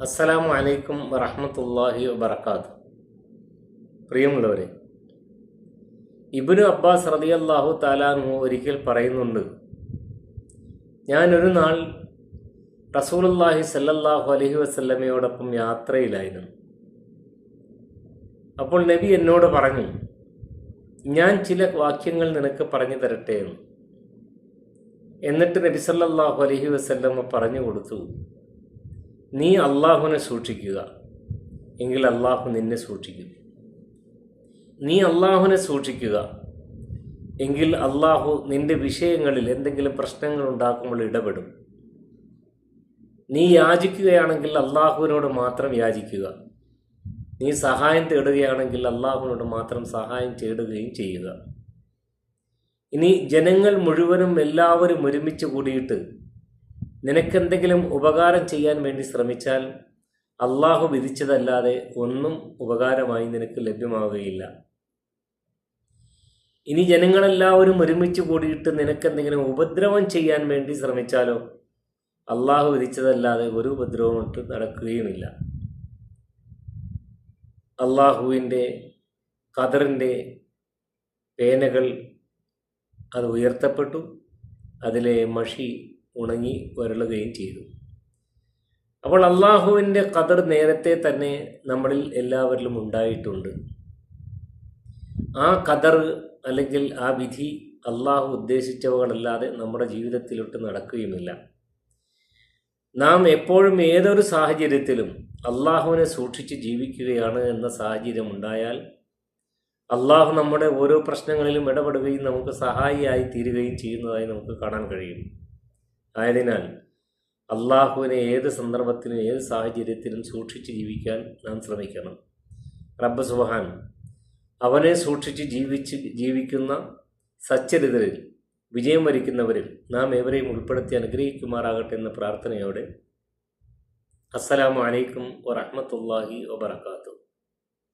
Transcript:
അസ്സലാമു അലൈക്കും വറഹ്മത്തുള്ളാഹി വബറകാതുഹു. പ്രിയമുള്ളവരെ, ഇബ്നു അബ്ബാസ് റളിയല്ലാഹു തആല അൻഹു ഒരിക്കൽ പറയുന്നുണ്ട്, ഞാനൊരു നാൾ റസൂലുള്ളാഹി സ്വല്ലല്ലാഹു അലൈഹി വസല്ലമയോടൊപ്പം യാത്രയിലായിരുന്നു. അപ്പോൾ നബി എന്നോട് പറഞ്ഞു, ഞാൻ ചില വാക്യങ്ങൾ നിനക്ക് പറഞ്ഞു തരട്ടെ എന്ന്. എന്നിട്ട് നബി സല്ലല്ലാഹു അലൈഹി വസല്ലമ പറഞ്ഞു കൊടുത്തു, നീ അള്ളാഹുവിനെ സൂക്ഷിക്കുക, എങ്കിൽ അള്ളാഹു നിന്നെ സൂക്ഷിക്കും. നീ അള്ളാഹുവിനെ സൂക്ഷിക്കുക, എങ്കിൽ അള്ളാഹു നിന്റെ വിഷയങ്ങളിൽ എന്തെങ്കിലും പ്രശ്നങ്ങൾ ഉണ്ടാക്കുമ്പോൾ ഇടപെടും. നീ യാചിക്കുകയാണെങ്കിൽ അള്ളാഹുവിനോട് മാത്രം യാചിക്കുക. നീ സഹായം തേടുകയാണെങ്കിൽ അള്ളാഹുവിനോട് മാത്രം സഹായം തേടുകയും ചെയ്യുക. ഇനി ജനങ്ങൾ മുഴുവനും എല്ലാവരും ഒരുമിച്ച് കൂടിയിട്ട് നിനക്കെന്തെങ്കിലും ഉപകാരം ചെയ്യാൻ വേണ്ടി ശ്രമിച്ചാൽ അള്ളാഹു വിധിച്ചതല്ലാതെ ഒന്നും ഉപകാരമായി നിനക്ക് ലഭ്യമാവുകയില്ല. ഇനി ജനങ്ങളെല്ലാവരും ഒരുമിച്ച് കൂടിയിട്ട് നിനക്കെന്തെങ്കിലും ഉപദ്രവം ചെയ്യാൻ വേണ്ടി ശ്രമിച്ചാലോ അള്ളാഹു വിധിച്ചതല്ലാതെ ഒരു ഉപദ്രവം ഇട്ട് നടക്കുകയുമില്ല. അള്ളാഹുവിൻ്റെ ഖദറിൻ്റെ പേനകൾ അത് ഉയർത്തപ്പെട്ടു, അതിലെ മഷി ഉണങ്ങി വരളുകയും ചെയ്തു. അപ്പോൾ അള്ളാഹുവിൻ്റെ ഖദർ നേരത്തെ തന്നെ നമ്മളിൽ എല്ലാവരിലും ഉണ്ടായിട്ടുണ്ട്. ആ ഖദർ അല്ലെങ്കിൽ ആ വിധി അള്ളാഹു ഉദ്ദേശിച്ചവകളല്ലാതെ നമ്മുടെ ജീവിതത്തിലോട്ട് നടക്കുകയുമില്ല. നാം എപ്പോഴും ഏതൊരു സാഹചര്യത്തിലും അള്ളാഹുവിനെ സൂക്ഷിച്ച് ജീവിക്കുകയാണ് എന്ന സാഹചര്യം ഉണ്ടായാൽ അള്ളാഹു നമ്മുടെ ഓരോ പ്രശ്നങ്ങളിലും ഇടപെടുകയും നമുക്ക് സഹായിയായി തീരുകയും ചെയ്യുന്നതായി നമുക്ക് കാണാൻ കഴിയും. ആയതിനാൽ അള്ളാഹുവിനെ ഏത് സന്ദർഭത്തിലും ഏത് സാഹചര്യത്തിലും സൂക്ഷിച്ച് ജീവിക്കാൻ നാം ശ്രമിക്കണം. റബ്ബ് സുബ്ഹാൻ അവനെ സൂക്ഷിച്ച് ജീവിക്കുന്ന സച്ചരിതരിൽ വിജയം വരിക്കുന്നവരിൽ നാം ഏവരെയും ഉൾപ്പെടുത്തി അനുഗ്രഹിക്കുമാറാകട്ടെ എന്ന പ്രാർത്ഥനയോടെ അസ്സലാമു അലൈക്കും വറഹ്മത്തുള്ളാഹി വബറകാതുഹു.